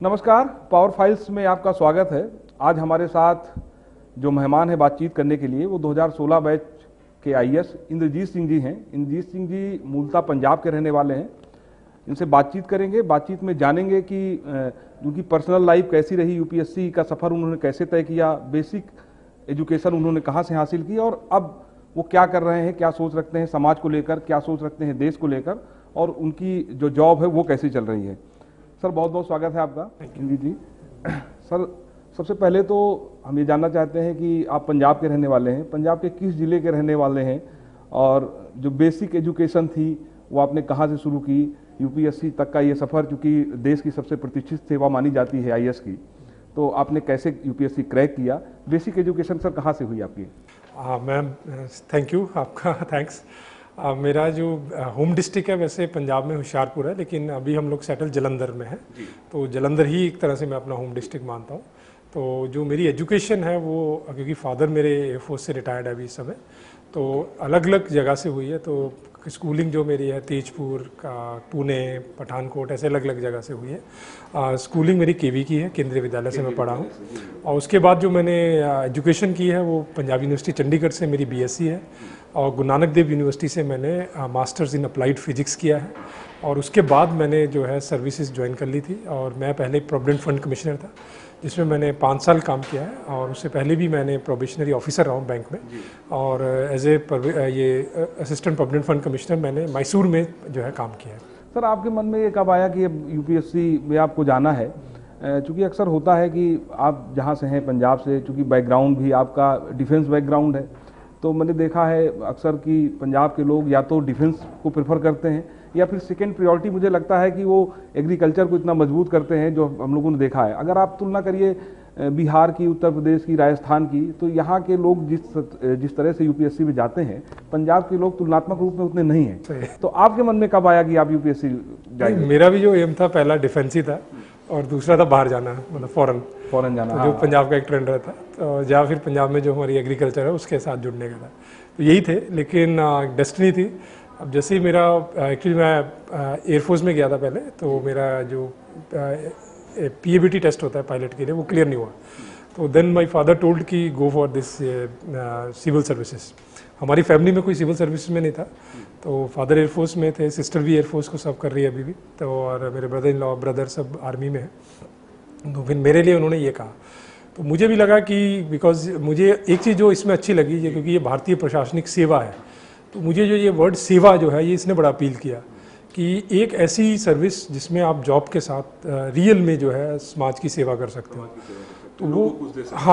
नमस्कार, power files में आपका स्वागत है। आज हमारे साथ जो मेहमान है बातचीत करने के लिए वो 2016 बैच के आईएएस इंद्रजीत सिंह जी हैं। इंद्रजीत सिंह जी मूलतः पंजाब के रहने वाले हैं। इनसे बातचीत करेंगे, बातचीत में जानेंगे कि उनकी पर्सनल लाइफ कैसी रही, यूपीएससी का सफ़र उन्होंने कैसे तय किया, बेसिक एजुकेशन उन्होंने कहाँ से हासिल की और अब वो क्या कर रहे हैं, क्या सोच रखते हैं समाज को लेकर, क्या सोच रखते हैं देश को लेकर और उनकी जो जॉब है वो कैसी चल रही है। सर बहुत बहुत स्वागत है आपका। इंद्रजीत जी, सर सबसे पहले तो हम ये जानना चाहते हैं कि आप पंजाब के रहने वाले हैं, पंजाब के किस ज़िले के रहने वाले हैं और जो बेसिक एजुकेशन थी वो आपने कहाँ से शुरू की, यूपीएससी तक का ये सफ़र, चूँकि देश की सबसे प्रतिष्ठित सेवा मानी जाती है आईएएस की, तो आपने कैसे यूपीएससी क्रैक किया, बेसिक एजुकेशन सर कहाँ से हुई आपकी? मैम थैंक यू, आपका थैंक्स। मेरा जो होम डिस्ट्रिक्ट है वैसे पंजाब में होशियारपुर है, लेकिन अभी हम लोग सेटल जलंधर में हैं, तो जलंधर ही एक तरह से मैं अपना होम डिस्ट्रिक्ट मानता हूँ। तो जो मेरी एजुकेशन है वो, क्योंकि फादर मेरे एयरफोर्स से रिटायर्ड है अभी इस समय, तो अलग अलग जगह से हुई है। तो स्कूलिंग जो मेरी है तेजपुर का, पुणे, पठानकोट, ऐसे अलग अलग जगह से हुई है। स्कूलिंग मेरी केवी की है, केंद्रीय विद्यालय से मैं पढ़ा हूँ। और उसके बाद जो मैंने एजुकेशन की है वो पंजाब यूनिवर्सिटी चंडीगढ़ से मेरी बीएससी है और गुरु नानक देव यूनिवर्सिटी से मैंने मास्टर्स इन अप्लाइड फिजिक्स किया है। और उसके बाद मैंने जो है सर्विसेज ज्वाइन कर ली थी और मैं पहले प्रोविडेंट फंड कमिश्नर था, जिसमें मैंने 5 साल काम किया है। और उससे पहले भी मैंने प्रोबेशनरी ऑफिसर रहा हूँ बैंक में, और एज ए ये असिस्टेंट प्रोविडेंट फंड कमिश्नर मैंने मैसूर में जो है काम किया है। सर आपके मन में ये कब आया कि अब यूपीएससी में आपको जाना है? चूँकि अक्सर होता है कि आप जहाँ से हैं पंजाब से, चूँकि बैकग्राउंड भी आपका डिफेंस बैकग्राउंड है, तो मैंने देखा है अक्सर कि पंजाब के लोग या तो डिफेंस को प्रेफर करते हैं या फिर सेकंड प्रायोरिटी मुझे लगता है कि वो एग्रीकल्चर को इतना मजबूत करते हैं, जो हम लोगों ने देखा है। अगर आप तुलना करिए बिहार की, उत्तर प्रदेश की, राजस्थान की, तो यहाँ के लोग जिस तरह से यूपीएससी में जाते हैं, पंजाब के लोग तुलनात्मक रूप में उतने नहीं हैं। तो आपके मन में कब आया कि आप यूपीएससी जाएंगे? मेरा भी जो एम था, पहला डिफेंस ही था और दूसरा था बाहर जाना, मतलब फॉरेन जाना, तो जो पंजाब का एक ट्रेंड रहता है, तो जहाँ फिर पंजाब में जो हमारी एग्रीकल्चर है उसके साथ जुड़ने का था, तो यही थे। लेकिन डेस्टिनी थी। अब जैसे ही मेरा एक्चुअली मैं एयरफोर्स में गया था पहले, तो मेरा जो पीएबीटी टेस्ट होता है पायलट के लिए वो क्लियर नहीं हुआ। तो देन माय फादर टोल्ड कि go for this civil services. हमारी फैमिली में कोई सिविल सर्विस में नहीं था, तो फादर एयरफोर्स में थे, सिस्टर भी एयरफोर्स को सर्व कर रही है अभी भी, तो और मेरे ब्रदर इन लॉ ब्रदर सब आर्मी में है। तो फिर मेरे लिए उन्होंने ये कहा, तो मुझे भी लगा कि बिकॉज मुझे एक चीज़ जो इसमें अच्छी लगी, ये क्योंकि ये भारतीय प्रशासनिक सेवा है, तो मुझे जो ये वर्ड सेवा जो है ये इसने बड़ा अपील किया कि एक ऐसी सर्विस जिसमें आप जॉब के साथ रियल में जो है समाज की सेवा कर सकते हो, तो वो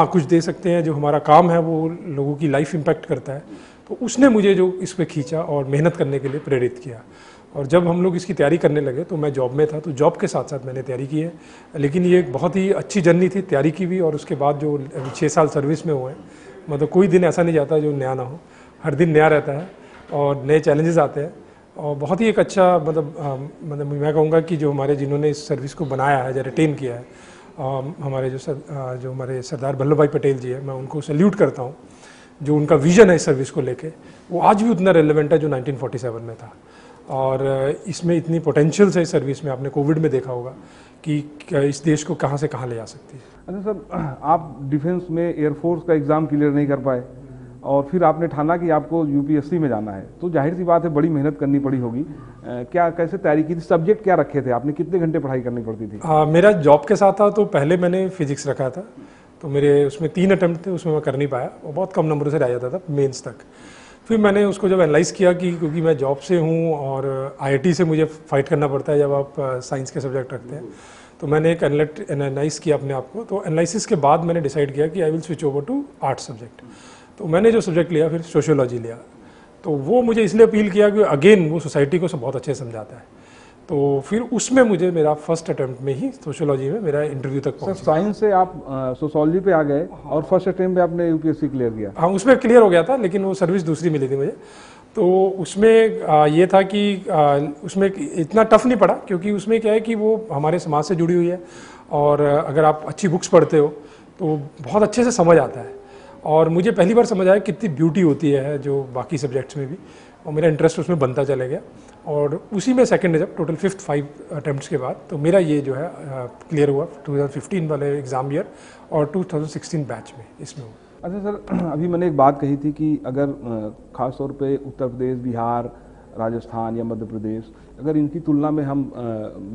कुछ दे सकते हैं। जो हमारा काम है वो लोगों की लाइफ इम्पैक्ट करता है, तो उसने मुझे जो इस पर खींचा और मेहनत करने के लिए प्रेरित किया। और जब हम लोग इसकी तैयारी करने लगे तो मैं जॉब में था, तो जॉब के साथ साथ मैंने तैयारी की है। लेकिन ये एक बहुत ही अच्छी जर्नी थी तैयारी की भी, और उसके बाद जो 6 साल सर्विस में हुए हैं, मतलब कोई दिन ऐसा नहीं जाता जो नया ना हो, हर दिन नया रहता है और नए चैलेंजेस आते हैं। और बहुत ही एक अच्छा मतलब मैं कहूँगा कि जो हमारे जिन्होंने इस सर्विस को बनाया है, जो रिटेन किया है, हमारे जो हमारे सरदार वल्लभ भाई पटेल जी है, मैं उनको सैल्यूट करता हूँ। जो उनका विजन है इस सर्विस को लेके, वो आज भी उतना रेलेवेंट है जो 1947 में था। और इसमें इतनी पोटेंशियल्स है इस सर्विस में, आपने कोविड में देखा होगा कि इस देश को कहाँ से कहाँ ले जा सकती है। अच्छा सर, आप डिफेंस में एयरफोर्स का एग्ज़ाम क्लियर नहीं कर पाए और फिर आपने ठाना कि आपको यूपीएससी में जाना है, तो जाहिर सी बात है बड़ी मेहनत करनी पड़ी होगी। क्या कैसे तैयारी की थी, सब्जेक्ट क्या रखे थे आपने, कितने घंटे पढ़ाई करनी पड़ती थी? मेरा जॉब के साथ था, तो पहले मैंने फिजिक्स रखा था, तो मेरे उसमें 3 अटेम्प्ट थे, उसमें मैं कर नहीं पाया, वो बहुत कम नंबरों से रह जाता था मेंस तक। फिर मैंने उसको जब एनालाइज किया कि क्योंकि मैं जॉब से हूँ और आईआईटी से मुझे फाइट करना पड़ता है जब आप साइंस के सब्जेक्ट रखते हैं, तो मैंने एक एनालाइज किया अपने आप को। तो एनालिसिस के बाद मैंने डिसाइड किया कि I will switch over to arts subject. तो मैंने जो सब्जेक्ट लिया फिर सोशियोलॉजी लिया, तो वो मुझे इसलिए अपील किया कि अगेन वो सोसाइटी को बहुत अच्छे से समझाता है। तो फिर उसमें मुझे मेरा फर्स्ट अटेम्प्ट में ही सोशियोलॉजी में मेरा इंटरव्यू तक पहुंचा। सर साइंस से आप सोशियोलॉजी पे आ गए और फर्स्ट अटेम्प्ट में आपने यूपीएससी क्लियर किया? हाँ, उसमें क्लियर हो गया था, लेकिन वो सर्विस दूसरी मिली थी मुझे। तो उसमें ये था कि उसमें इतना टफ नहीं पड़ा, क्योंकि उसमें क्या है कि वो हमारे समाज से जुड़ी हुई है, और अगर आप अच्छी बुक्स पढ़ते हो तो बहुत अच्छे से समझ आता है। और मुझे पहली बार समझ आया कितनी ब्यूटी होती है जो बाकी सब्जेक्ट्स में भी, और मेरा इंटरेस्ट उसमें बनता चला गया और उसी में सेकंड है जब टोटल 5 अटेम्प्ट्स के बाद, तो मेरा ये जो है क्लियर हुआ 2015 वाले एग्ज़ाम ईयर और 2016 बैच में इसमें हुआ। अच्छा सर, अभी मैंने एक बात कही थी कि अगर ख़ास तौर पे उत्तर प्रदेश, बिहार, राजस्थान या मध्य प्रदेश, अगर इनकी तुलना में हम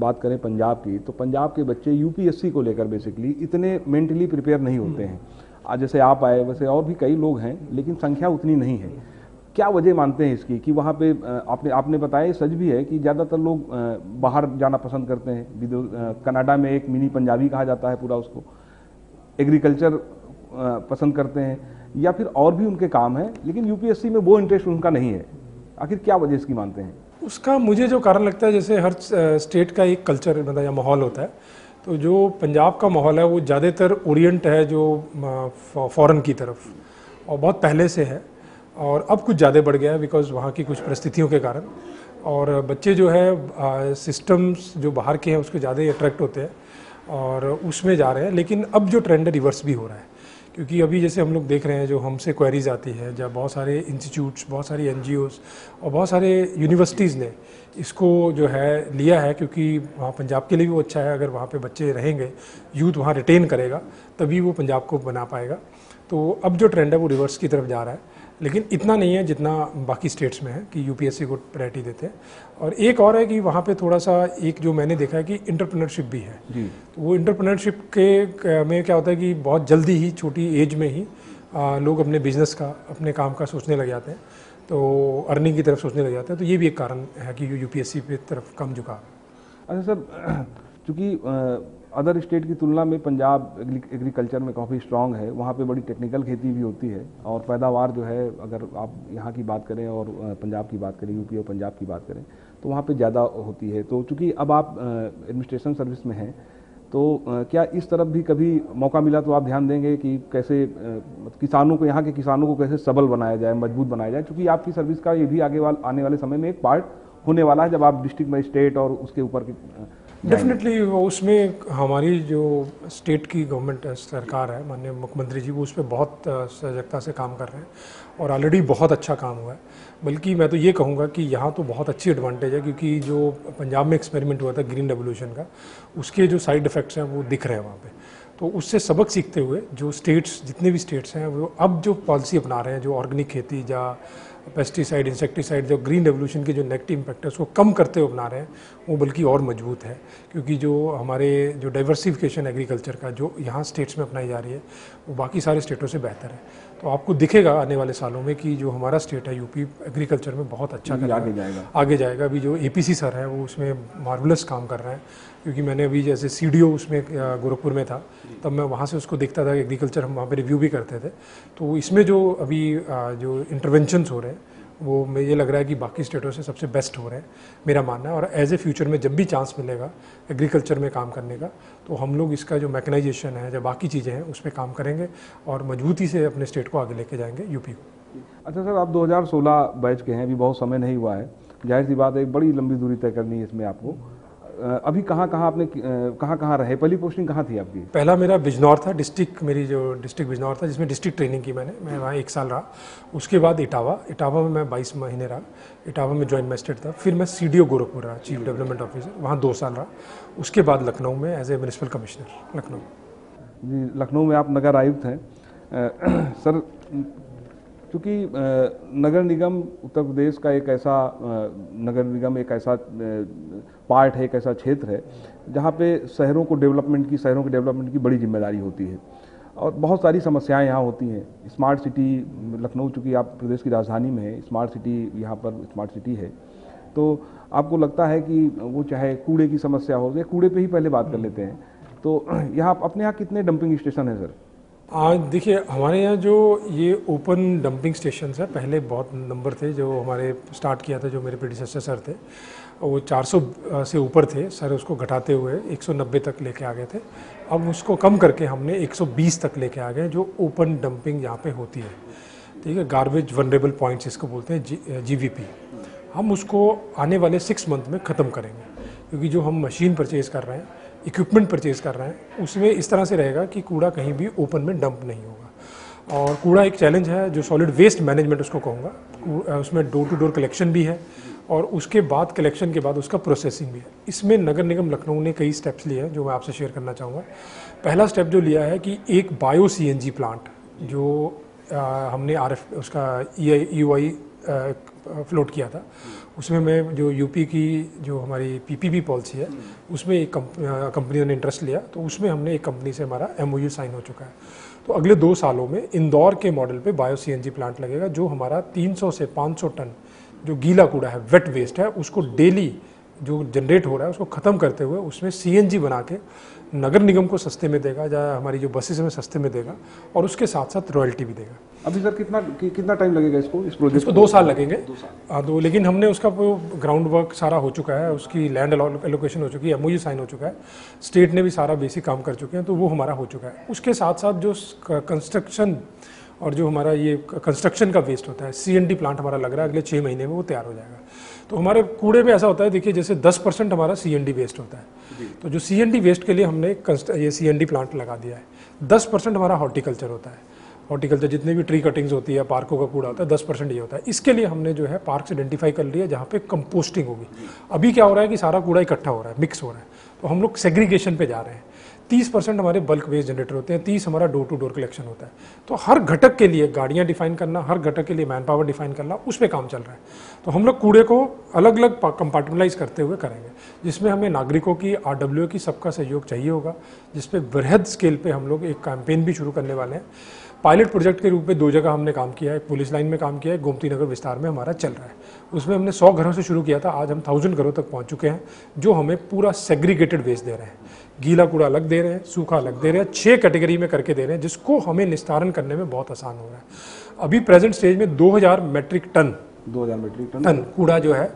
बात करें पंजाब की, तो पंजाब के बच्चे यूपीएससी को लेकर बेसिकली इतने मेंटली प्रिपेयर नहीं होते हैं। आज जैसे आप आए वैसे और भी कई लोग हैं, लेकिन संख्या उतनी नहीं है। क्या वजह मानते हैं इसकी कि वहाँ पे आपने बताया, ये सच भी है कि ज़्यादातर लोग बाहर जाना पसंद करते हैं। कनाडा में एक मिनी पंजाबी कहा जाता है पूरा उसको। एग्रीकल्चर पसंद करते हैं या फिर और भी उनके काम हैं, लेकिन यूपीएससी में वो इंटरेस्ट उनका नहीं है। आखिर क्या वजह इसकी मानते हैं? उसका मुझे जो कारण लगता है, जैसे हर स्टेट का एक कल्चर मतलब या माहौल होता है, तो जो पंजाब का माहौल है वो ज़्यादातर ओरिएंट है जो फॉरेन की तरफ, और बहुत पहले से है, और अब कुछ ज़्यादा बढ़ गया है बिकॉज वहाँ की कुछ परिस्थितियों के कारण। और बच्चे जो है सिस्टम्स जो बाहर के हैं उसको ज़्यादा ही अट्रैक्ट होते हैं और उसमें जा रहे हैं। लेकिन अब जो ट्रेंड है रिवर्स भी हो रहा है, क्योंकि अभी जैसे हम लोग देख रहे हैं जो हमसे क्वेरीज आती है, जब बहुत सारे इंस्टीट्यूट्स, बहुत सारी एनजीओज और बहुत सारे यूनिवर्सिटीज़ ने इसको जो है लिया है, क्योंकि वहाँ पंजाब के लिए भी वो अच्छा है। अगर वहाँ पे बच्चे रहेंगे, यूथ वहाँ रिटेन करेगा, तभी वो पंजाब को बना पाएगा। तो अब जो ट्रेंड है वो रिवर्स की तरफ जा रहा है, लेकिन इतना नहीं है जितना बाकी स्टेट्स में है कि यूपीएससी को प्रायोरिटी देते हैं। और एक और है कि वहाँ पे थोड़ा सा एक जो मैंने देखा है कि इंटरप्रेन्योरशिप भी है जी। तो वो इंटरप्रेन्योरशिप के में क्या होता है कि बहुत जल्दी ही छोटी एज में ही लोग अपने बिजनेस का, अपने काम का सोचने लग जाते हैं, तो अर्निंग की तरफ सोचने लग जाते हैं। तो ये भी एक कारण है कि यूपीएससी पे तरफ कम झुकाव। अच्छा सर, चूँकि अदर स्टेट की तुलना में पंजाब एग्रीकल्चर में काफ़ी स्ट्रांग है, वहाँ पे बड़ी टेक्निकल खेती भी होती है और पैदावार जो है, अगर आप यहाँ की बात करें और पंजाब की बात करें, यूपी और पंजाब की बात करें, तो वहाँ पे ज़्यादा होती है। तो चूँकि अब आप एडमिनिस्ट्रेशन सर्विस में हैं, तो क्या इस तरफ भी कभी मौका मिला तो आप ध्यान देंगे कि कैसे किसानों को, यहाँ के किसानों को कैसे सबल बनाया जाए, मजबूत बनाया जाए? चूँकि आपकी सर्विस का ये भी आने वाले समय में एक पार्ट होने वाला है, जब आप डिस्ट्रिक्ट मजिस्ट्रेट और उसके ऊपर डेफिनेटली उसमें हमारी जो स्टेट की गवर्नमेंट सरकार है, माननीय मुख्यमंत्री जी, वो उस पर बहुत सजगता से काम कर रहे हैं और ऑलरेडी बहुत अच्छा काम हुआ है। बल्कि मैं तो ये कहूँगा कि यहाँ तो बहुत अच्छी एडवांटेज है, क्योंकि जो पंजाब में एक्सपेरिमेंट हुआ था ग्रीन रेवोल्यूशन का, उसके जो साइड इफ़ेक्ट्स हैं वो दिख रहे हैं वहाँ पे। तो उससे सबक सीखते हुए जो स्टेट्स, जितने भी स्टेट्स हैं, वो अब जो पॉलिसी अपना रहे हैं, जो ऑर्गेनिक खेती या पेस्टिसाइड, इंसेक्टिसाइड, जो ग्रीन रेवोल्यूशन के जो नेगेटिव इम्पैक्ट है उसको कम करते हुए अपना रहे हैं, वो बल्कि और मजबूत है। क्योंकि जो हमारे जो डाइवर्सिफिकेशन एग्रीकल्चर का जो यहाँ स्टेट्स में अपनाई जा रही है, वो बाकी सारे स्टेटों से बेहतर है। तो आपको दिखेगा आने वाले सालों में कि जो हमारा स्टेट है यूपी एग्रीकल्चर में बहुत अच्छा आगे जाएगा। अभी जो एपीसी सर हैं वो उसमें मार्वलस काम कर रहे हैं, क्योंकि मैंने अभी जैसे सीडीओ उसमें गोरखपुर में था, तब मैं वहाँ से उसको देखता था, एग्रीकल्चर हम वहाँ पे रिव्यू भी करते थे। तो इसमें जो अभी जो इंटरवेंशंस हो रहे हैं, वो मुझे ये लग रहा है कि बाकी स्टेटों से सबसे बेस्ट हो रहे हैं, मेरा मानना है। और एज ए फ्यूचर में जब भी चांस मिलेगा एग्रीकल्चर में काम करने का, तो हम लोग इसका जो मैकेनाइजेशन है, जो बाकी चीज़ें हैं, उस पर काम करेंगे और मजबूती से अपने स्टेट को आगे लेके जाएंगे, यूपी को। अच्छा सर, आप 2016 बैच के हैं, अभी बहुत समय नहीं हुआ है, जाहिर सी बात है एक बड़ी लंबी दूरी तय करनी है इसमें आपको। अभी कहाँ रहे? पहली पोस्टिंग कहाँ थी आपकी? पहला मेरा बिजनौर था, मेरी जो डिस्ट्रिक्ट बिजनौर था, जिसमें डिस्ट्रिक्ट ट्रेनिंग की मैं वहाँ 1 साल रहा। उसके बाद इटावा में मैं 22 महीने रहा, इटावा में जॉइंट मजिस्ट्रेट था। फिर मैं सीडीओ गोरखपुर रहा, चीफ डेवलपमेंट ऑफिसर, वहाँ 2 साल रहा। उसके बाद लखनऊ में as a municipal commissioner Lucknow. जी, लखनऊ में आप नगर आयुक्त हैं। सर, चूँकि नगर निगम उत्तर प्रदेश का एक ऐसा नगर निगम एक ऐसा पार्ट है, एक ऐसा क्षेत्र है जहाँ पे शहरों के डेवलपमेंट की बड़ी जिम्मेदारी होती है और बहुत सारी समस्याएं यहाँ होती हैं। स्मार्ट सिटी लखनऊ, चूँकि आप प्रदेश की राजधानी में है, स्मार्ट सिटी यहाँ पर स्मार्ट सिटी है, तो आपको लगता है कि वो चाहे कूड़े की समस्या हो, या कूड़े पे ही पहले बात कर लेते हैं, तो यहाँ अपने यहाँ कितने डंपिंग स्टेशन हैं सर? आज देखिए, हमारे यहाँ जो ये ओपन डंपिंग स्टेशन है, पहले बहुत नंबर थे जो हमारे स्टार्ट किया था, जो मेरे प्रेडिसेसर सर थे, वो 400 से ऊपर थे। सर उसको घटाते हुए 190 तक लेके आ गए थे। अब उसको कम करके हमने 120 तक लेके आ गए, जो ओपन डंपिंग यहाँ पे होती है। ठीक है, गार्बेज वनरेबल पॉइंट्स इसको बोलते हैं, जीवीपी। हम उसको आने वाले 6 मंथ में ख़त्म करेंगे, क्योंकि जो हम मशीन परचेज़ कर रहे हैं, इक्विपमेंट परचेज़ कर रहे हैं, उसमें इस तरह से रहेगा कि कूड़ा कहीं भी ओपन में डंप नहीं होगा। और कूड़ा एक चैलेंज है, जो सॉलिड वेस्ट मैनेजमेंट उसको कहूँगा। उसमें डोर टू डोर कलेक्शन भी है और उसके बाद कलेक्शन के बाद उसका प्रोसेसिंग भी है। इसमें नगर निगम लखनऊ ने कई स्टेप्स लिए हैं जो मैं आपसे शेयर करना चाहूँगा। पहला स्टेप जो लिया है कि एक बायो CNG प्लांट जो हमने उसका EUI फ्लोट किया था, उसमें मैं जो यूपी की जो हमारी PPP पॉलिसी है उसमें एक कंपनी ने इंटरेस्ट लिया, तो उसमें हमने एक कंपनी से हमारा MOU साइन हो चुका है। तो अगले 2 सालों में इंदौर के मॉडल पे बायो CNG प्लांट लगेगा, जो हमारा 300 से 500 टन जो गीला कूड़ा है, वेट वेस्ट है, उसको डेली जो जनरेट हो रहा है उसको ख़त्म करते हुए उसमें CNG बना के नगर निगम को सस्ते में देगा, या हमारी जो बसेस में सस्ते में देगा, और उसके साथ साथ रॉयल्टी भी देगा। अभी सर कितना टाइम लगेगा इस प्रोजेक्ट को? 2 साल लगेंगे। 2 लेकिन हमने उसका ग्राउंड वर्क सारा हो चुका है, उसकी लैंड एलोकेशन हो चुकी है, MOU साइन हो चुका है, स्टेट ने भी सारा बेसिक काम कर चुके हैं, तो वो हमारा हो चुका है। उसके साथ साथ जो कंस्ट्रक्शन और जो हमारा ये कंस्ट्रक्शन का वेस्ट होता है, CND प्लांट हमारा लग रहा है अगले 6 महीने में वो तैयार हो जाएगा। तो हमारे कूड़े में ऐसा होता है, देखिए जैसे 10% हमारा CND वेस्ट होता है, तो जो CND वेस्ट के लिए हमने ये CND प्लांट लगा दिया है। 10% हमारा हॉर्टिकल्चर होता है, हॉर्टिकल्चर जितने भी ट्री कटिंग्स होती है, पार्कों का कूड़ा होता है, 10% ये होता है। इसके लिए हमने जो है पार्क्स आइडेंटिफाई कर लिया जहाँ पे कंपोस्टिंग होगी। अभी क्या हो रहा है कि सारा कूड़ा इकट्ठा हो रहा है, मिक्स हो रहा है, तो हम लोग सेग्रीगेशन पे जा रहे हैं। 30% हमारे बल्क वेस्ट जनरेटर होते हैं, 30 हमारा डोर टू डोर कलेक्शन होता है। तो हर घटक के लिए गाड़ियाँ डिफाइन करना, हर घटक के लिए मैन पावर डिफाइन करना, उस पर काम चल रहा है। तो हम लोग कूड़े को अलग अलग कंपार्टमेंटलाइज करते हुए करेंगे, जिसमें हमें नागरिकों की, RWA की सबका सहयोग चाहिए होगा, जिसपे बृहद स्केल पे हम लोग एक कैंपेन भी शुरू करने वाले हैं। पायलट प्रोजेक्ट के रूप में 2 जगह हमने काम किया है, पुलिस लाइन में काम किया है, गोमती नगर विस्तार में हमारा चल रहा है। उसमें हमने 100 घरों से शुरू किया था, आज हम 1000 घरों तक पहुंच चुके हैं, जो हमें पूरा सेग्रीगेटेड वेस्ट दे रहे हैं। गीला कूड़ा अलग दे रहे हैं, सूखा अलग दे रहे हैं, 6 कैटेगरी में करके दे रहे हैं, जिसको हमें निस्तारण करने में बहुत आसान हो रहा है। अभी प्रेजेंट स्टेज में 2000 मेट्रिक टन कूड़ा जो है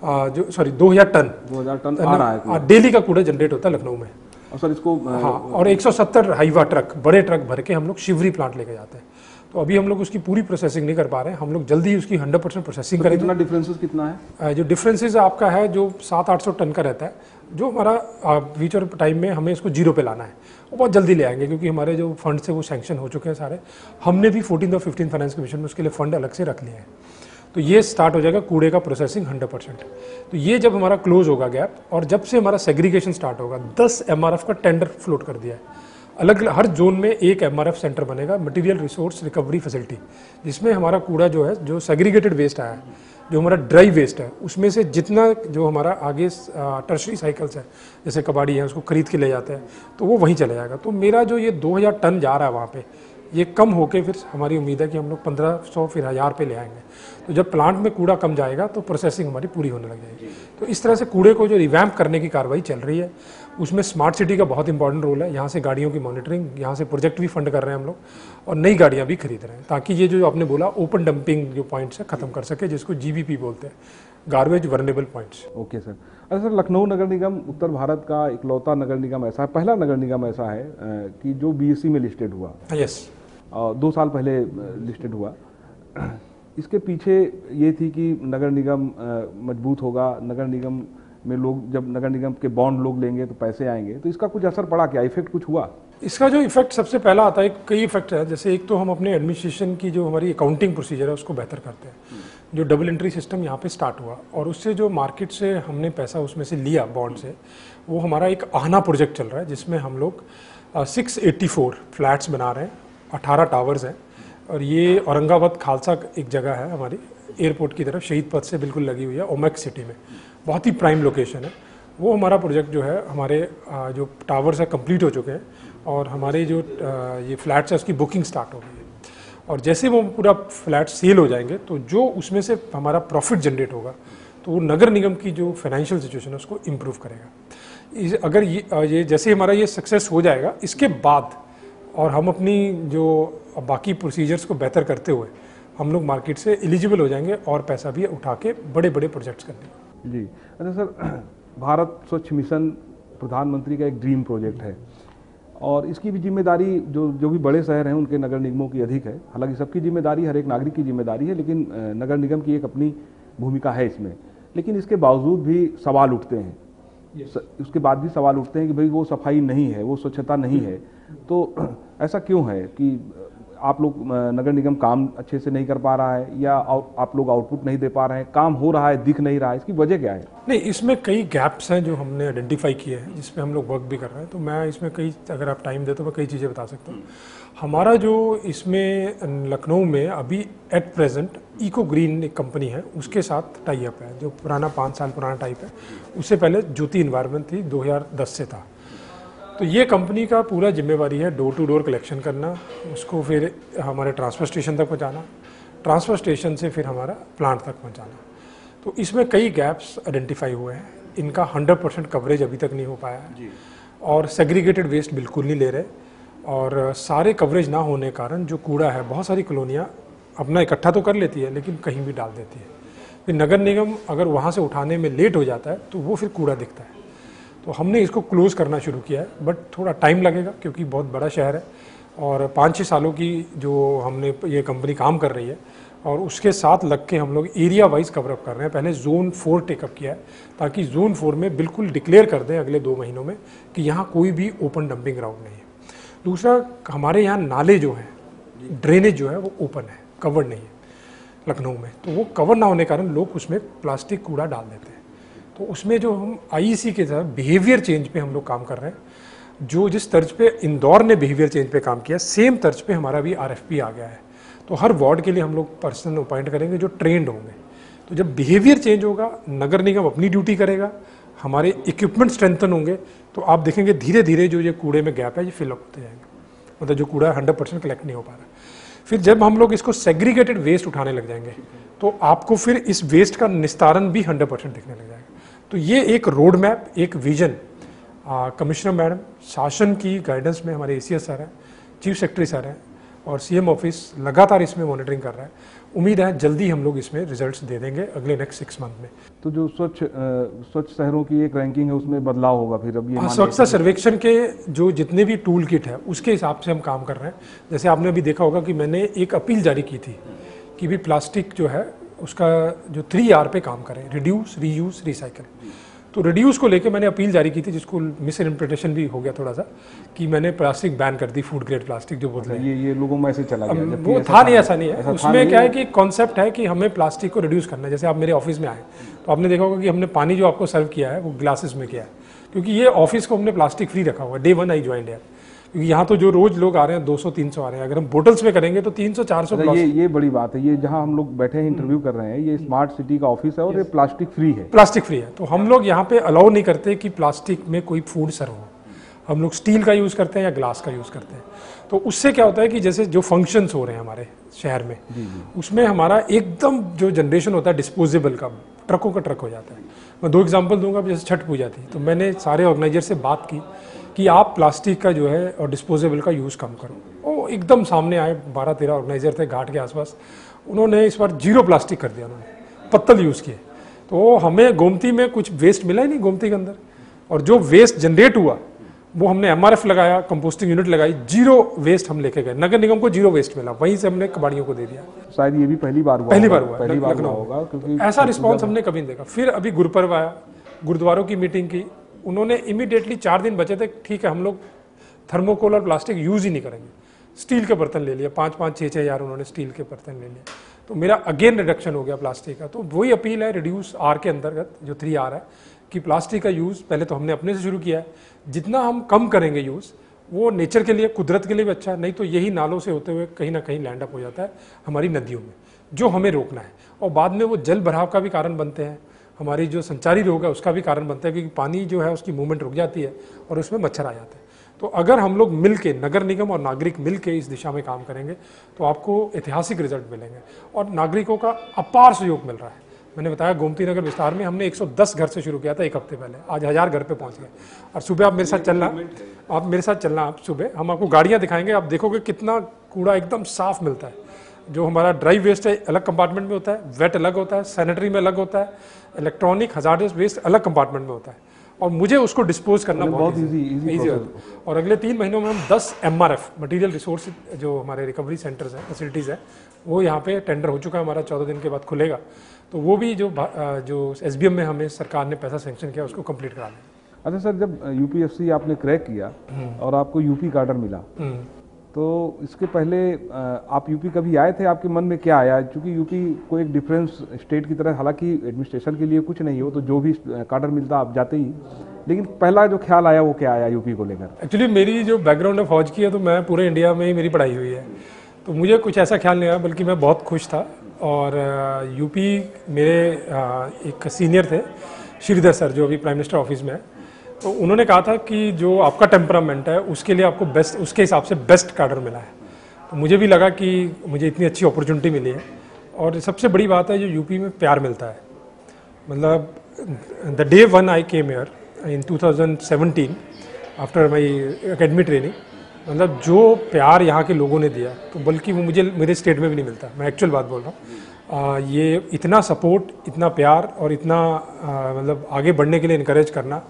2000 टन आ रहा है डेली का कूड़ा जनरेट होता है लखनऊ में। और सर इसको हाँ, और 170 हाईवा ट्रक, बड़े ट्रक भर के हम लोग शिवरी प्लांट लेके जाते हैं। तो अभी हम लोग उसकी पूरी प्रोसेसिंग नहीं कर पा रहे हैं, हम लोग जल्दी उसकी 100% प्रोसेसिंग करेंगे। कितना डिफरेंसेस कितना है? जो डिफरेंसेस आपका है, जो 700-800 टन का रहता है, जो हमारा फ्यूचर टाइम में हमें इसको 0 पे लाना है, वो बहुत जल्दी ले आएंगे, क्योंकि हमारे जो फंड से वो सैंक्शन हो चुके हैं सारे। हमने भी 14 और 15 फाइनेंस कमीशन में उसके लिए फंड अलग से रख लिए हैं। तो ये स्टार्ट हो जाएगा कूड़े का प्रोसेसिंग 100%। तो ये जब हमारा क्लोज होगा गैप, और जब से हमारा सेग्रीगेशन स्टार्ट होगा, 10 MRF का टेंडर फ्लोट कर दिया है। अलग हर जोन में एक MRF सेंटर बनेगा, मटेरियल रिसोर्स रिकवरी फैसिलिटी, जिसमें हमारा कूड़ा जो है, जो सेग्रीगेटेड वेस्ट आया है, जो हमारा ड्राई वेस्ट है, उसमें से जितना जो हमारा आगे टर्शरी साइकिल्स है, जैसे कबाड़ी है, उसको खरीद के ले जाते हैं, तो वो वहीं चले जाएगा। तो मेरा जो ये 2000 टन जा रहा है वहाँ पे, ये कम होके फिर हमारी उम्मीद है कि हम लोग 1500 फिर 1000 पे ले आएंगे। तो जब प्लांट में कूड़ा कम जाएगा तो प्रोसेसिंग हमारी पूरी होने लग जाएगी। तो इस तरह से कूड़े को जो रिवैम्प करने की कार्रवाई चल रही है, उसमें स्मार्ट सिटी का बहुत इंपॉर्टेंट रोल है। यहाँ से गाड़ियों की मॉनिटरिंग, यहाँ से प्रोजेक्ट भी फंड कर रहे हैं हम लोग, और नई गाड़ियाँ भी खरीद रहे हैं, ताकि ये जो आपने बोला ओपन डंपिंग जो पॉइंट्स है ख़त्म कर सके, जिसको GVP बोलते हैं, garbage vulnerable points. Okay sir. अच्छा सर, लखनऊ नगर निगम उत्तर भारत का इकलौता नगर निगम ऐसा है, पहला नगर निगम ऐसा है कि जो BSE में लिस्टेड हुआ। यस। 2 साल पहले लिस्टेड हुआ। इसके पीछे ये थी कि नगर निगम मजबूत होगा, नगर निगम में लोग, जब नगर निगम के बॉन्ड लोग लेंगे तो पैसे आएंगे, तो इसका कुछ असर पड़ा क्या, इफेक्ट कुछ हुआ? इसका जो इफेक्ट सबसे पहला आता है, कई इफेक्ट है। जैसे एक तो हम अपने एडमिनिस्ट्रेशन की जो हमारी अकाउंटिंग प्रोसीजर है उसको बेहतर करते हैं। जो डबल एंट्री सिस्टम यहाँ पे स्टार्ट हुआ, और उससे जो मार्केट से हमने पैसा उसमें से लिया बॉन्ड से, वो हमारा एक आहना प्रोजेक्ट चल रहा है, जिसमें हम लोग 684 फ्लैट्स बना रहे हैं, 18 टावर्स हैं, और ये औरंगाबाद खालसा एक जगह है हमारी, एयरपोर्ट की तरफ शहीद पथ से बिल्कुल लगी हुई है, ओमेक्स सिटी में, बहुत ही प्राइम लोकेशन है। वो हमारा प्रोजेक्ट जो है, हमारे जो टावर्स है कंप्लीट हो चुके हैं, और हमारे जो ये फ्लैट्स है उसकी बुकिंग स्टार्ट हो गई है। और जैसे वो पूरा फ्लैट सेल हो जाएंगे, तो जो उसमें से हमारा प्रॉफिट जनरेट होगा, तो वो नगर निगम की जो फाइनेंशियल सिचुएशन है उसको इम्प्रूव करेगा। अगर ये जैसे हमारा ये सक्सेस हो जाएगा, इसके बाद और हम अपनी जो बाकी प्रोसीजर्स को बेहतर करते हुए हम लोग मार्केट से एलिजिबल हो जाएंगे, और पैसा भी उठा के बड़े बड़े प्रोजेक्ट्स करने। जी अच्छा सर, भारत स्वच्छ मिशन प्रधानमंत्री का एक ड्रीम प्रोजेक्ट है, और इसकी भी जिम्मेदारी जो भी बड़े शहर हैं उनके नगर निगमों की अधिक है। हालांकि सबकी जिम्मेदारी, हर एक नागरिक की जिम्मेदारी है, लेकिन नगर निगम की एक अपनी भूमिका है इसमें। लेकिन इसके बावजूद भी सवाल उठते हैं, उसके बाद भी सवाल उठते हैं कि भाई वो सफाई नहीं है, वो स्वच्छता नहीं है। तो ऐसा क्यों है कि आप लोग नगर निगम काम अच्छे से नहीं कर पा रहा है, या आप लोग आउटपुट नहीं दे पा रहे हैं, काम हो रहा है दिख नहीं रहा है, इसकी वजह क्या है? नहीं, इसमें कई गैप्स हैं जो हमने आइडेंटिफाई किए हैं, जिसपे हम लोग वर्क भी कर रहे हैं। तो मैं इसमें कई, अगर आप टाइम दे तो मैं कई चीज़ें बता सकता हूँ। हमारा जो इसमें लखनऊ में अभी एट प्रेजेंट इको ग्रीन एक कंपनी है, उसके साथ टाई अप है, जो पुराना 5 साल पुराना टाइप है। उससे पहले ज्योति इन्वायरमेंट थी, 2010 से था। तो ये कंपनी का पूरा जिम्मेवारी है डोर टू डोर कलेक्शन करना, उसको फिर हमारे ट्रांसफ़र स्टेशन तक पहुंचाना, ट्रांसफ़र स्टेशन से फिर हमारा प्लांट तक पहुंचाना। तो इसमें कई गैप्स आइडेंटिफाई हुए हैं, इनका 100% कवरेज अभी तक नहीं हो पाया है, और सेग्रीगेटेड वेस्ट बिल्कुल नहीं ले रहे, और सारे कवरेज ना होने के कारण जो कूड़ा है, बहुत सारी कॉलोनियाँ अपना इकट्ठा तो कर लेती है लेकिन कहीं भी डाल देती है। फिर नगर निगम अगर वहाँ से उठाने में लेट हो जाता है तो वो फिर कूड़ा दिखता है। तो हमने इसको क्लोज़ करना शुरू किया है, बट थोड़ा टाइम लगेगा क्योंकि बहुत बड़ा शहर है, और 5-6 सालों की जो हमने ये कंपनी काम कर रही है, और उसके साथ लग के हम लोग एरिया वाइज कवरअप कर रहे हैं। पहले जोन 4 टेकअप किया है, ताकि जोन 4 में बिल्कुल डिक्लेयर कर दें अगले 2 महीनों में कि यहाँ कोई भी ओपन डंपिंग ग्राउंड नहीं है। दूसरा, हमारे यहाँ नाले जो हैं, ड्रेनेज जो है वो ओपन है, कवर्ड नहीं है लखनऊ में। तो वो कवर ना होने के कारण लोग उसमें प्लास्टिक कूड़ा डाल देते हैं। तो उसमें जो हम आईईसी के साथ बिहेवियर चेंज पे हम लोग काम कर रहे हैं, जो जिस तर्ज पे इंदौर ने बिहेवियर चेंज पे काम किया, सेम तर्ज पे हमारा भी आरएफपी आ गया है। तो हर वार्ड के लिए हम लोग पर्सन अपॉइंट करेंगे जो ट्रेंड होंगे। तो जब बिहेवियर चेंज होगा, नगर निगम अपनी ड्यूटी करेगा, हमारे इक्विपमेंट स्ट्रेंथन होंगे, तो आप देखेंगे धीरे धीरे जो ये कूड़े में गैप है ये फिलअप होते जाएंगे, मतलब जो कूड़ा 100% कलेक्ट नहीं हो पा रहा। फिर जब हम लोग इसको सेग्रीगेटेड वेस्ट उठाने लग जाएंगे, तो आपको फिर इस वेस्ट का निस्तारण भी 100% दिखने लग जाएगा। तो ये एक रोड मैप, एक विजन कमिश्नर मैडम, शासन की गाइडेंस में हमारे एसीएस सर हैं, चीफ सेक्रेटरी सर हैं, और सीएम ऑफिस लगातार इसमें मॉनिटरिंग कर रहा है। उम्मीद है जल्दी हम लोग इसमें रिजल्ट्स दे देंगे अगले नेक्स्ट 6 मंथ में। तो जो स्वच्छ शहरों की एक रैंकिंग है उसमें बदलाव होगा फिर? अब ये स्वच्छता सर्वेक्षण के जो जितने भी टूल किट है उसके हिसाब से हम काम कर रहे हैं। जैसे आपने अभी देखा होगा कि मैंने एक अपील जारी की थी कि भी प्लास्टिक जो है उसका जो 3R पे काम करें, रिड्यूस, रीयूज, रिसाइकिल। तो रिड्यूस को लेके मैंने अपील जारी की थी, जिसको मिस इंटरप्रिटेशन भी हो गया थोड़ा सा, कि मैंने प्लास्टिक बैन कर दी, फूड ग्रेड प्लास्टिक जो बोलते हैं। ये लोगों में ऐसे चला गया, वो था नहीं, ऐसा नहीं है। उसमें क्या है कि कॉन्सेप्ट है कि हमें प्लास्टिक को रिड्यूस करना है। जैसे आप मेरे ऑफिस में आए तो आपने देखा होगा कि हमने पानी जो आपको सर्व किया है वो ग्लासेस में किया है, क्योंकि ये ऑफिस को हमने प्लास्टिक फ्री रखा हुआ है। Day 1 आई ज्वाइंड है, क्योंकि यहाँ तो जो रोज लोग आ रहे हैं 200-300 आ रहे हैं, अगर हम बोटल्स में करेंगे तो 300-400। ये बड़ी बात है। ये जहाँ हम लोग बैठे हैं इंटरव्यू कर रहे हैं, ये स्मार्ट सिटी का ऑफिस है और ये प्लास्टिक फ्री है। प्लास्टिक फ्री है। तो हम लोग यहाँ पे अलाउ नहीं करते कि प्लास्टिक में कोई फूड सर्व हो। हम लोग स्टील का यूज़ करते हैं या ग्लास का यूज़ करते हैं। तो उससे क्या होता है कि जैसे जो फंक्शंस हो रहे हैं हमारे शहर में, उसमें हमारा एकदम जो जनरेशन होता है डिस्पोजेबल का, ट्रकों का ट्रक हो जाता है। मैं 2 एग्जाम्पल दूंगा। जैसे छठ पूजा थी तो मैंने सारे ऑर्गेनाइजर से बात की कि आप प्लास्टिक का जो है और डिस्पोजेबल का यूज़ कम करो। वो एकदम सामने आए, 12-13 ऑर्गेनाइजर थे घाट के आसपास, उन्होंने इस बार 0 प्लास्टिक कर दिया, उन्होंने पत्तल यूज़ किए। तो हमें गोमती में कुछ वेस्ट मिला ही नहीं गोमती के अंदर, और जो वेस्ट जनरेट हुआ वो हमने MRF लगाया, कंपोस्टिंग यूनिट लगाई, 0 वेस्ट हम लेके गए। नगर निगम को 0 वेस्ट मिला, वहीं से हमने कबाड़ियों को दे दिया। शायद ये भी पहली बार हुआ होगा, क्योंकि ऐसा रिस्पॉन्स हमने कभी नहीं देखा। फिर अभी गुरुपर्व आया, गुरुद्वारों की मीटिंग की, उन्होंने इमीडिएटली 4 दिन बचे थे, ठीक है हम लोग थर्मोकोल और प्लास्टिक यूज ही नहीं करेंगे, स्टील के बर्तन ले लिया, 5-6 हज़ार उन्होंने स्टील के बर्तन ले लिए। तो मेरा अगेन रिडक्शन हो गया प्लास्टिक का। तो वही अपील है रिड्यूस R के अंतर्गत, जो 3R है, कि प्लास्टिक का यूज़ पहले तो हमने अपने से शुरू किया है। जितना हम कम करेंगे यूज़, वो नेचर के लिए, कुदरत के लिए भी अच्छा है। नहीं तो यही नालों से होते हुए कहीं ना कहीं लैंड अप हो जाता है हमारी नदियों में, जो हमें रोकना है। और बाद में वो जल भराव का भी कारण बनते हैं, हमारी जो संचारी रोग है उसका भी कारण बनता है, क्योंकि पानी जो है उसकी मूवमेंट रुक जाती है और उसमें मच्छर आ जाते हैं। तो अगर हम लोग मिल के, नगर निगम और नागरिक मिल के इस दिशा में काम करेंगे तो आपको ऐतिहासिक रिजल्ट मिलेंगे, और नागरिकों का अपार सहयोग मिल रहा है। मैंने बताया गोमती नगर विस्तार में हमने 110 घर से शुरू किया था 1 हफ्ते पहले, आज 1000 घर पे पहुंच गए। और सुबह आप मेरे साथ चलना, आप सुबह हम आपको गाड़ियां दिखाएंगे, आप देखोगे कितना कूड़ा एकदम साफ मिलता है। जो हमारा ड्राई वेस्ट है अलग कंपार्टमेंट में होता है, वेट अलग होता है, सैनिटरी में अलग होता है, इलेक्ट्रॉनिक हजार्डस वेस्ट अलग कंपार्टमेंट में होता है, और मुझे उसको डिस्पोज करना बहुत ईजी होता है। और अगले 3 महीनों में हम 10 MRF मटीरियल रिसोर्स, जो हमारे रिकवरी सेंटर्स हैं, फैसिलिटीज़ है, वो यहाँ पे टेंडर हो चुका है हमारा, 14 दिन के बाद खुलेगा। तो वो भी जो SBM में हमें सरकार ने पैसा सेंक्शन किया उसको कंप्लीट करा लें। अच्छा सर, जब UPSC आपने क्रैक किया और आपको UP कार्डर मिला, तो इसके पहले आप यूपी कभी आए थे, आपके मन में क्या आया? क्योंकि यूपी को एक डिफरेंस स्टेट की तरह, हालांकि एडमिनिस्ट्रेशन के लिए कुछ नहीं हो तो जो भी कार्डर मिलता आप जाते ही, लेकिन पहला जो ख्याल आया वो क्या आया यूपी को लेकर? एक्चुअली मेरी जो बैकग्राउंड है फौज की है, तो मैं पूरे इंडिया में ही मेरी पढ़ाई हुई है, तो मुझे कुछ ऐसा ख्याल नहीं आया, बल्कि मैं बहुत खुश था। और यूपी मेरे एक सीनियर थे श्रीधर सर, जो अभी प्राइम मिनिस्टर ऑफिस में है, तो उन्होंने कहा था कि जो आपका टेम्परामेंट है उसके लिए आपको बेस्ट, उसके हिसाब से बेस्ट कार्डर मिला है। तो मुझे भी लगा कि मुझे इतनी अच्छी अपॉर्चुनिटी मिली है। और सबसे बड़ी बात है जो यूपी में प्यार मिलता है, मतलब the day one I came here in 2017 after my academy training, मतलब जो प्यार यहाँ के लोगों ने दिया, तो बल्कि वो मुझे मेरे स्टेट में भी नहीं मिलता, मैं एक्चुअल बात बोल रहा हूँ। ये इतना सपोर्ट, इतना प्यार और इतना मतलब आगे बढ़ने के लिए इनकरेज करना।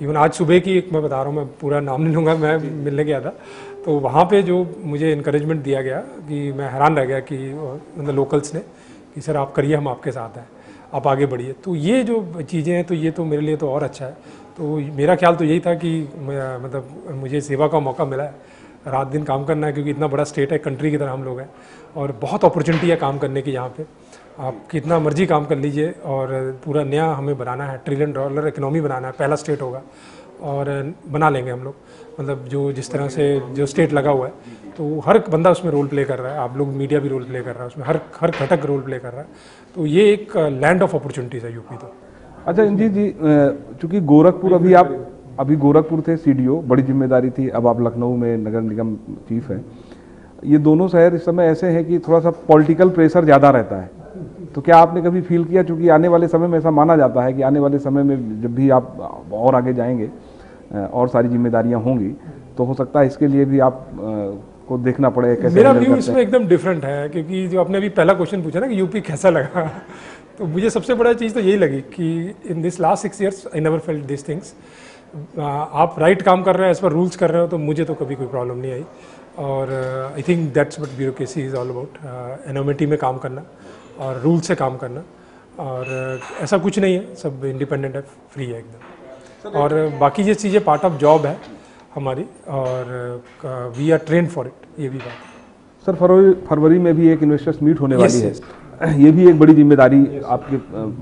इवन आज सुबह की एक मैं बता रहा हूँ, मैं पूरा नाम नहीं लूँगा, मैं मिलने गया था, तो वहाँ पे जो मुझे इनकरेजमेंट दिया गया कि मैं हैरान रह गया कि मतलब लोकल्स ने कि सर आप करिए, हम आपके साथ हैं, आप आगे बढ़िए। तो ये जो चीज़ें हैं, तो ये तो मेरे लिए तो और अच्छा है। तो मेरा ख्याल तो यही था कि मतलब मुझे सेवा का मौका मिला है, रात दिन काम करना है, क्योंकि इतना बड़ा स्टेट है, कंट्री की तरह हम लोग हैं, और बहुत अपॉर्चुनिटी है काम करने की। यहाँ पे आप कितना मर्जी काम कर लीजिए, और पूरा नया हमें बनाना है, $1 ट्रिलियन इकोनॉमी बनाना है, पहला स्टेट होगा, और बना लेंगे हम लोग। मतलब जो जिस तरह से जो स्टेट लगा हुआ है, तो हर बंदा उसमें रोल प्ले कर रहा है, आप लोग मीडिया भी रोल प्ले कर रहा है उसमें, हर घटक रोल प्ले कर रहा है। तो ये एक लैंड ऑफ अपॉर्चुनिटीज़ है यूपी। तो अच्छा इंजीत जी, चूँकि गोरखपुर अभी गोरखपुर थे CDO, बड़ी जिम्मेदारी थी, अब आप लखनऊ में नगर निगम चीफ हैं। ये दोनों शहर इस समय ऐसे हैं कि थोड़ा सा पॉलिटिकल प्रेशर ज़्यादा रहता है, तो क्या आपने कभी फील किया, चूँकि आने वाले समय में ऐसा माना जाता है कि आने वाले समय में जब भी आप और आगे जाएंगे और सारी जिम्मेदारियां होंगी, तो हो सकता है इसके लिए भी आप को देखना पड़े कैसे? मेरा व्यू इसमें एकदम डिफरेंट है, क्योंकि जो आपने अभी पहला क्वेश्चन पूछा ना कि यूपी कैसा लगा, तो मुझे सबसे बड़ा चीज़ तो यही लगी कि in this last 6 years I never felt this things. आप राइट काम कर रहे हैं, एज पर रूल्स कर रहे हो, तो मुझे तो कभी कोई प्रॉब्लम नहीं आई। और I think that's what bureaucracy is all about, anonymity में काम करना और रूल से काम करना, और ऐसा कुछ नहीं है, सब इंडिपेंडेंट है, फ्री है एकदम। और बाकी ये चीज़ें पार्ट ऑफ जॉब है हमारी, और we are train for it, ये भी बात है। सर फरवरी में भी एक इन्वेस्टर्स मीट होने वाली है, ये भी एक बड़ी जिम्मेदारी आपके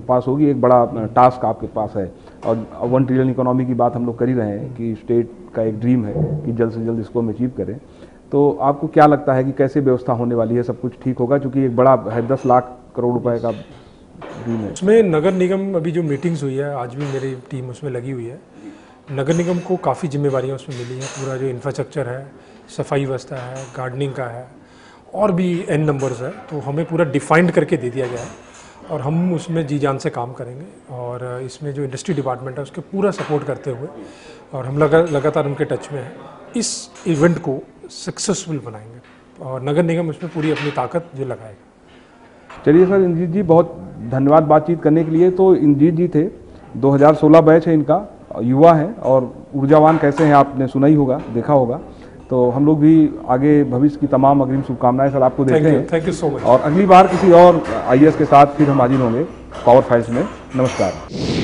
पास होगी, एक बड़ा टास्क आपके पास है, और 1 ट्रिलियन इकोनॉमी की बात हम लोग कर ही रहे हैं कि स्टेट का एक ड्रीम है कि जल्द से जल्द इसको हम अचीव करें। तो आपको क्या लगता है कि कैसे व्यवस्था होने वाली है, सब कुछ ठीक होगा? क्योंकि एक बड़ा है, 10 लाख करोड़ रुपए का ड्रीम है। उसमें नगर निगम अभी जो मीटिंग्स हुई है, आज भी मेरी टीम उसमें लगी हुई है। नगर निगम को काफ़ी जिम्मेवारियाँ उसमें मिली हैं, पूरा जो इंफ्रास्ट्रक्चर है, सफाई व्यवस्था है, गार्डनिंग का है, और भी n नंबर्स है, तो हमें पूरा डिफाइंड करके दे दिया गया है, और हम उसमें जी जान से काम करेंगे। और इसमें जो इंडस्ट्री डिपार्टमेंट है उसके पूरा सपोर्ट करते हुए, और हम लगातार उनके टच में हैं, इस इवेंट को सक्सेसफुल बनाएंगे, और नगर निगम उसमें पूरी अपनी ताकत जो लगाएगा। चलिए सर, इंजीत जी बहुत धन्यवाद बातचीत करने के लिए। तो इंजीत जी थे, 2016 बैच है इनका, युवा है और ऊर्जावान कैसे हैं आपने सुना ही होगा, देखा होगा। तो हम लोग भी आगे भविष्य की तमाम अग्रिम शुभकामनाएं सर आपको देते हैं। Thank you so much. और अगली बार किसी और IAS के साथ फिर हम हाजिर होंगे पावर फाइल्स में। नमस्कार।